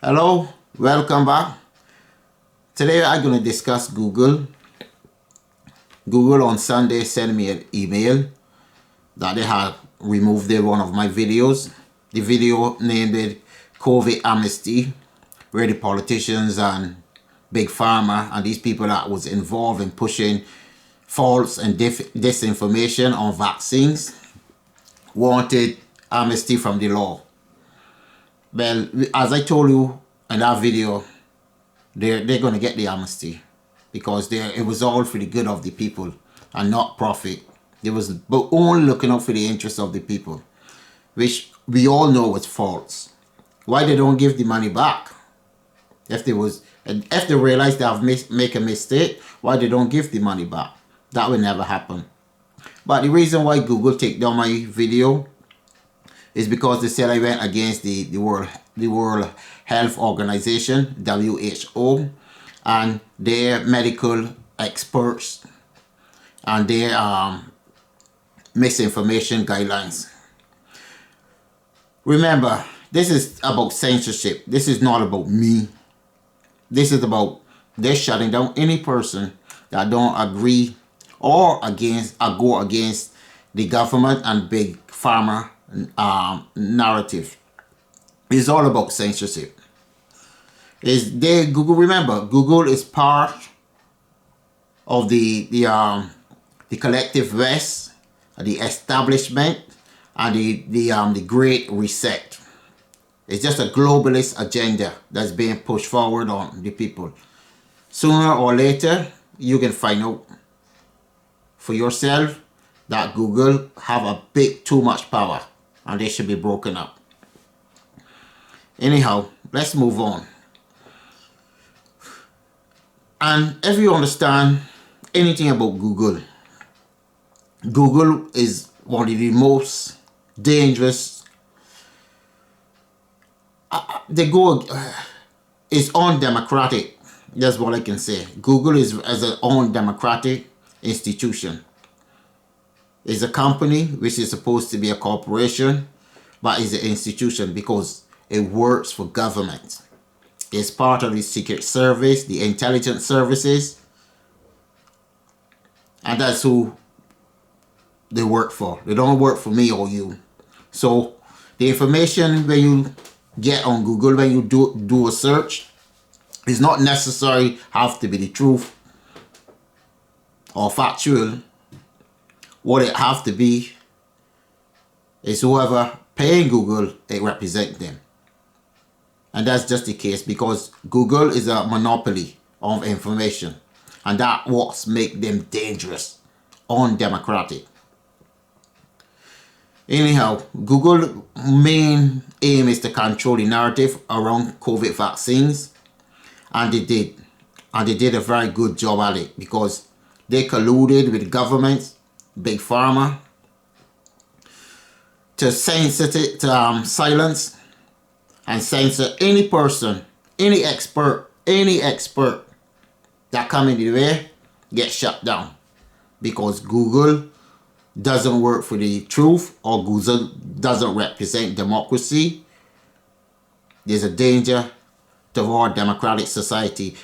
Hello, welcome back. Today I'm going to discuss Google. Google on Sunday sent me an email that they had removed one of my videos. The video named it COVID Amnesty, where the politicians and Big Pharma and these people that was involved in pushing false and disinformation on vaccines wanted amnesty from the law. Well, as I told you in that video, they're going to get the amnesty because it was all for the good of the people and not profit. They was only looking out for the interests of the people, which we all know was false. Why they don't give the money back? If they realize they have make a mistake, why they don't give the money back? That will never happen. But the reason why Google take down my video is because they said I went against the World Health Organization, WHO, and their medical experts and their misinformation guidelines. Remember, this is about censorship. This is not about me. This is about they're shutting down any person that don't agree or go against the government and big pharma narrative. It's all about censorship. Google? Remember, Google is part of the collective West, the establishment, and the Great Reset. It's just a globalist agenda that's being pushed forward on the people. Sooner or later, you can find out for yourself that Google have a bit too much power and they should be broken up. Anyhow, let's move on. And if you understand anything about Google, Google is one of the most dangerous. It's undemocratic. That's what I can say. Google is as an undemocratic institution. It's a company which is supposed to be a corporation, but it's an institution because it works for government. It's part of the Secret Service, the intelligence services, and that's who they work for. They don't work for me or you. So the information when you get on Google, when you do a search, is not necessarily have to be the truth or factual. What it have to be is whoever paying Google, it represent them. And that's just the case because Google is a monopoly of information. And that what make them dangerous, undemocratic. Anyhow, Google main aim is to control the narrative around COVID vaccines. And they did. And they did a very good job at it because they colluded with governments, Big Pharma, to silence and censor any person, any expert that come in the way get shut down because Google doesn't work for the truth or Google doesn't represent democracy. There's a danger to our democratic society.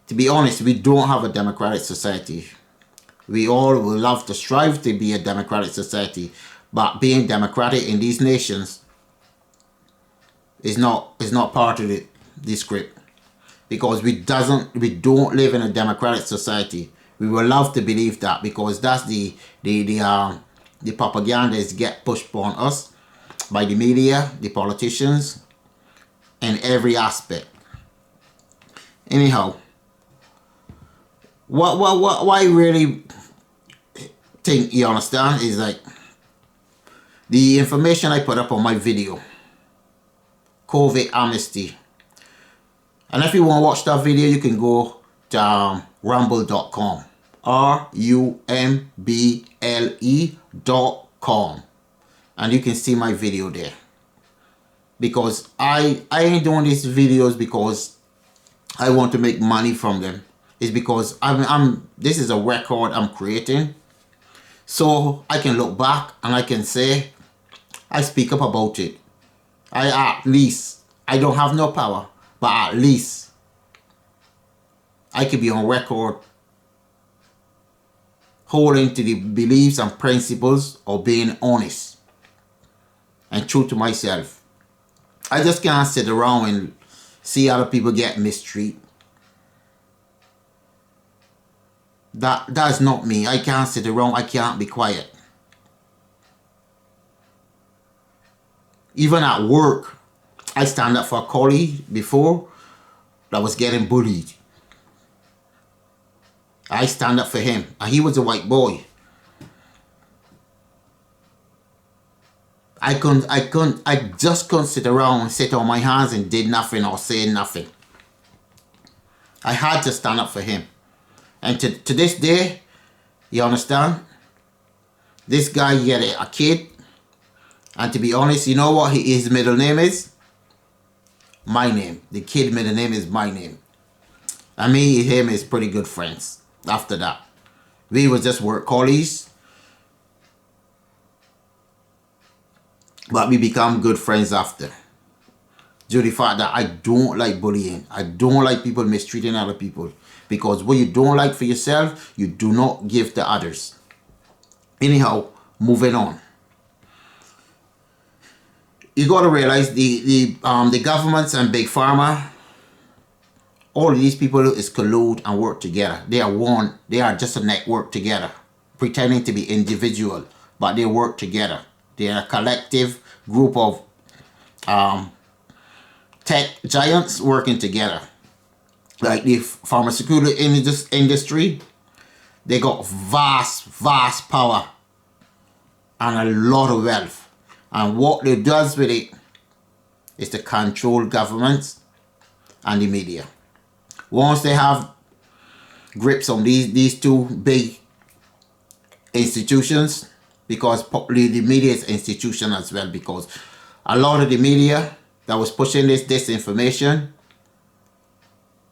To be honest, we don't have a democratic society. We all would love to strive to be a democratic society, but being democratic in these nations is not part of the script because we don't live in a democratic society. We would love to believe that because that's the propaganda is get pushed upon us by the media, the politicians, in every aspect. Anyhow, what I really think you understand is like the information I put up on my video, COVID Amnesty. And if you want to watch that video, you can go to rumble.com. rumble.com. And you can see my video there. Because I ain't doing these videos because I want to make money from them. It's because this is a record I'm creating. So I can look back and I can say, I speak up about it. I don't have no power, but at least I could be on record holding to the beliefs and principles of being honest and true to myself. I just can't sit around and see other people get mistreated. That's not me. I can't sit around. I can't be quiet. Even at work, I stand up for a colleague before that was getting bullied. I stand up for him, and he was a white boy. I just couldn't sit around and sit on my hands and did nothing or say nothing. I had to stand up for him. And to this day, you understand? This guy had a kid. And to be honest, you know what his middle name is? My name. The kid middle name is my name. And me and him is pretty good friends after that. We was just work colleagues. But we become good friends after. Due to the fact that I don't like bullying. I don't like people mistreating other people. Because what you don't like for yourself, you do not give to others. Anyhow, moving on. You got to realize the governments and big pharma, all of these people is collude and work together. They are one. They are just a network together, pretending to be individual, but they work together. They are a collective group of tech giants working together. Like the pharmaceutical industry, they got vast power and a lot of wealth. And what it does with it is to control governments and the media. Once they have grips on these two big institutions, because the media is institution as well, because a lot of the media that was pushing this disinformation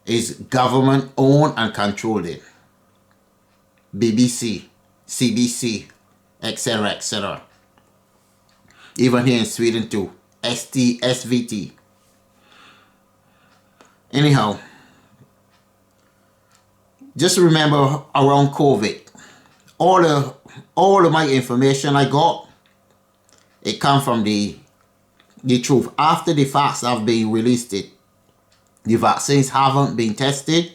is government owned and controlled it. BBC, CBC, etc., etc. Even here in Sweden too. SVT. Anyhow, just remember around COVID, all of my information I got, it come from the truth. After the facts have been released, the vaccines haven't been tested.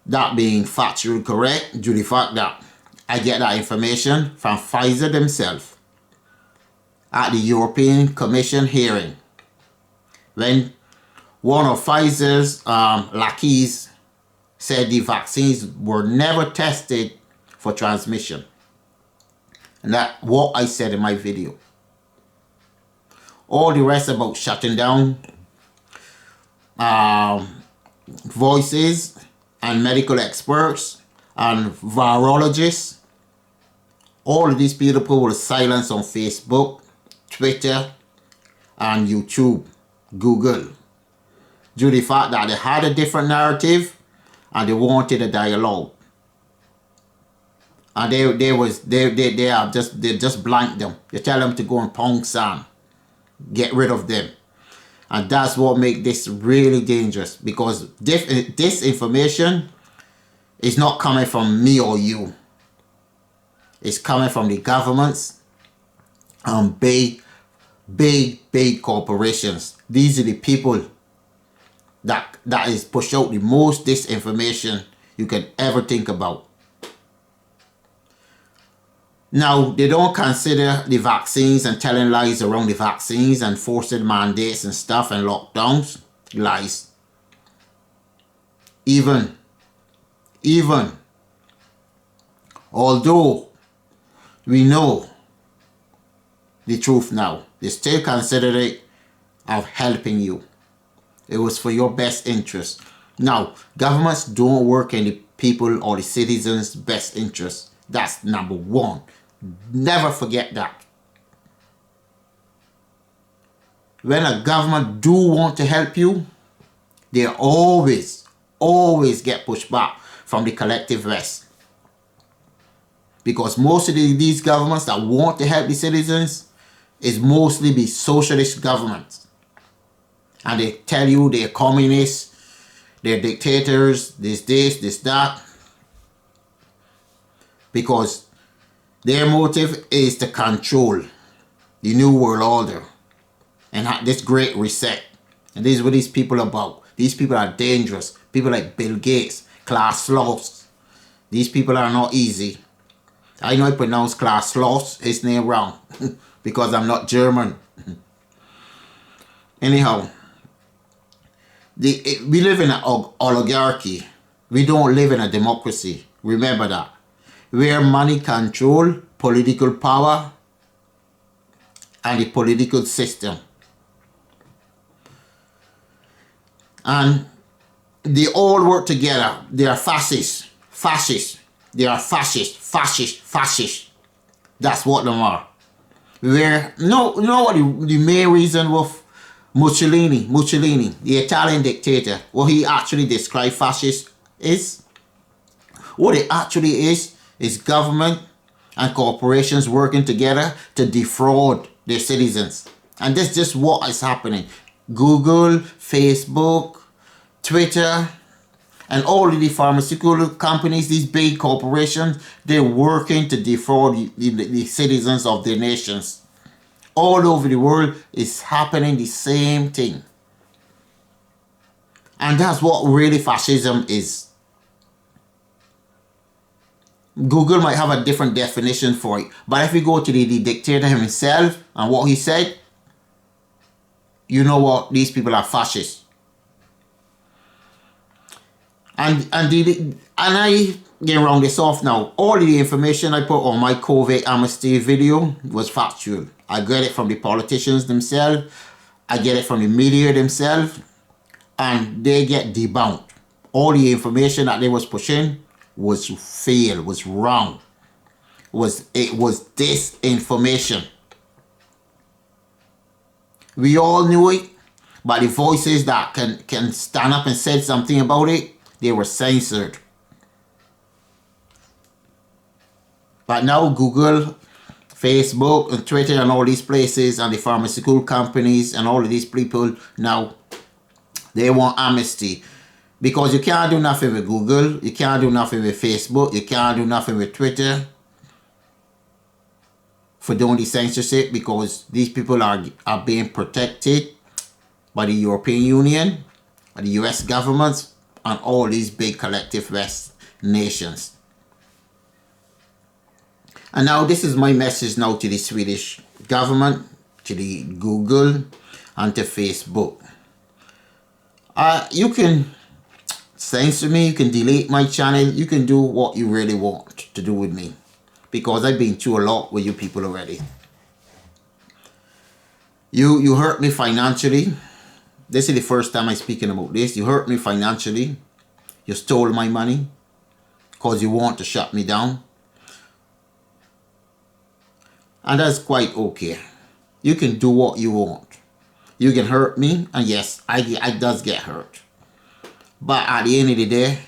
That being factually correct, due to the fact that I get that information from Pfizer themselves at the European Commission hearing, when one of Pfizer's lackeys said the vaccines were never tested for transmission. And that's what I said in my video. All the rest about shutting down voices and medical experts and virologists, all of these people were silenced on Facebook, Twitter, and YouTube, Google, due to the fact that they had a different narrative and they wanted a dialogue. And they just blank them. They tell them to go and Pong San, get rid of them. And that's what makes this really dangerous, because this information is not coming from me or you. It's coming from the governments and big corporations. These are the people that is push out the most disinformation you can ever think about. Now, they don't consider the vaccines and telling lies around the vaccines and forcing mandates and stuff and lockdowns. Lies. Even although we know the truth now, they still consider it of helping you. It was for your best interest. Now, governments don't work in the people or the citizens' best interest. That's number one. Never forget that. When a government do want to help you, they always get pushed back from the collective West. Because most of these governments that want to help the citizens is mostly the socialist governments. And they tell you they're communists, they're dictators, this, that. Because their motive is to control the New World Order and this great reset. And this is what these people are about. These people are dangerous. People like Bill Gates, Klaus Schloss. These people are not easy. I know I pronounce Klaus Schloss, his name wrong, because I'm not German. Anyhow, we live in an oligarchy. We don't live in a democracy. Remember that. Where money control political power and the political system. And they all work together. They are fascists. Fascists. They are fascists. That's what they are. Where, you know what the main reason with Mussolini, the Italian dictator, what he actually described fascist is? What it actually is government and corporations working together to defraud their citizens. And that's just what is happening. Google, Facebook, Twitter, and all of the pharmaceutical companies, these big corporations, they're working to defraud the citizens of their nations. All over the world is happening the same thing. And that's what really fascism is. Google might have a different definition for it. But if we go to the dictator himself and what he said, you know what? These people are fascists. And I get round this off now. All the information I put on my COVID amnesty video was factual. I get it from the politicians themselves. I get it from the media themselves. And they get debunked. All the information that they was pushing was failed, was wrong. It was disinformation. We all knew it, but the voices that can stand up and say something about it, they were censored. But now Google, Facebook, and Twitter, and all these places, and the pharmaceutical companies, and all of these people now, they want amnesty. Because you can't do nothing with Google, you can't do nothing with Facebook, you can't do nothing with Twitter for doing the censorship, because these people are being protected by the European Union, by the US governments, and all these big collective West nations. And now this is my message now to the Swedish government, to the Google, and to Facebook. You can censor me, you can delete my channel, you can do what you really want to do with me. Because I've been through a lot with you people already. You hurt me financially. This is the first time I'm speaking about this. You hurt me financially. You stole my money because you want to shut me down. And that's quite okay. You can do what you want. You can hurt me, and yes, I does get hurt. But at the end of the day,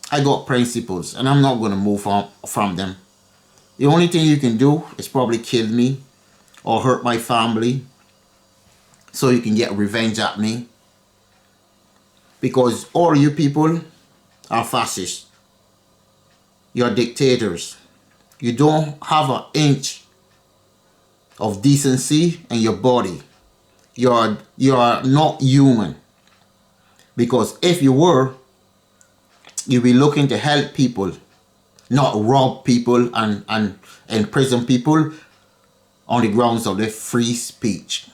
I got principles, and I'm not going to move on from them. The only thing you can do is probably kill me or hurt my family so you can get revenge at me. Because all you people are fascists. You're dictators. You don't have an inch of decency in your body. You're not human. Because if you were, you'd be looking to help people, not rob people and imprison people on the grounds of their free speech.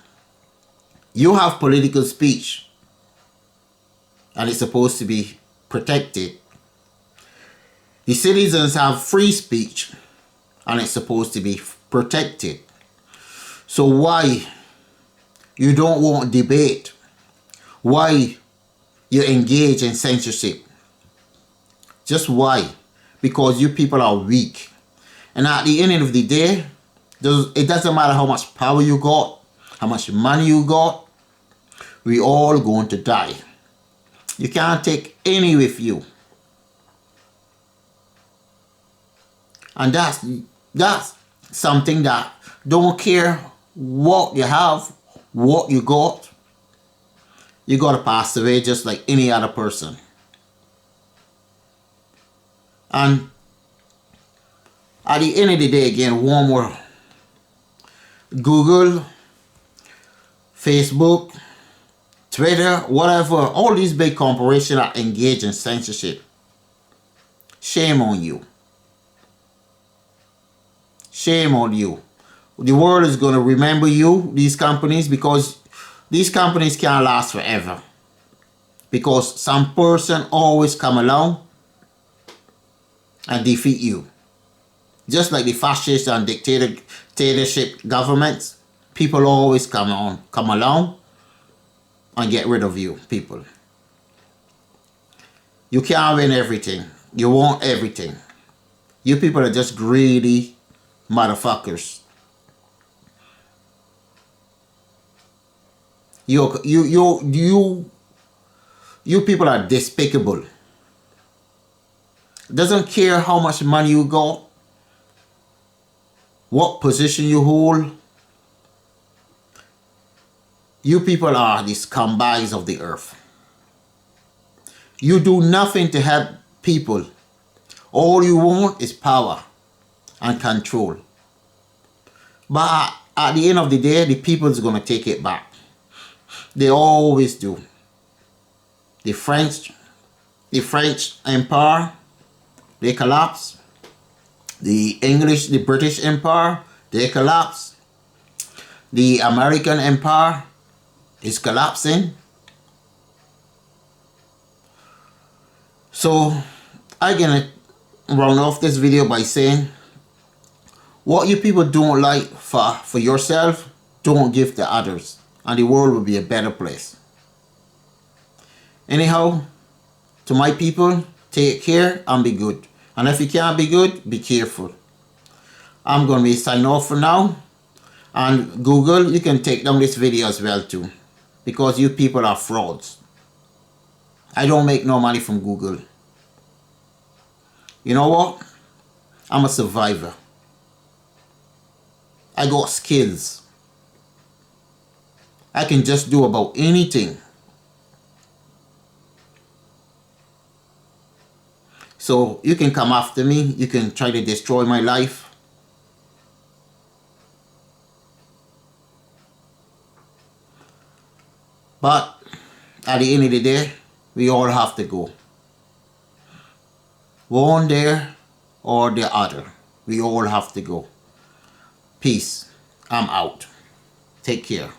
You have political speech, and it's supposed to be protected. The citizens have free speech, and it's supposed to be protected. So why you don't want debate? Why you engage in censorship? Just why? Because you people are weak. And at the end of the day, it doesn't matter how much power you got, how much money you got, we all going to die. You can't take any with you. And that's something that don't care what you have, what you got, you got to pass away just like any other person. And at the end of the day, again, one more. Google, Facebook, Twitter, whatever, all these big corporations are engaged in censorship. Shame on you. Shame on you. The world is going to remember you, these companies, because these companies can't last forever. Because some person always come along and defeat you. Just like the fascist and dictatorship governments, people always come along and get rid of you, people. You can't win everything. You want everything. You people are just greedy motherfuckers. You people are despicable. Doesn't care how much money you got, what position you hold. You people are the scumbags of the earth. You do nothing to help people. All you want is power and control. But at the end of the day, the people is going to take it back. They always do. The French Empire, they collapse. The British Empire, they collapse. The American Empire is collapsing. So I'm gonna round off this video by saying, what you people don't like for yourself, don't give to others, and the world will be a better place. Anyhow, to my people, take care and be good. And if you can't be good, be careful. I'm going to be signing off for now. And Google, you can take down this video as well too. Because you people are frauds. I don't make no money from Google. You know what? I'm a survivor. I got skills. I can just do about anything. So you can come after me. You can try to destroy my life. But at the end of the day, we all have to go. One there or the other. We all have to go. Peace. I'm out. Take care.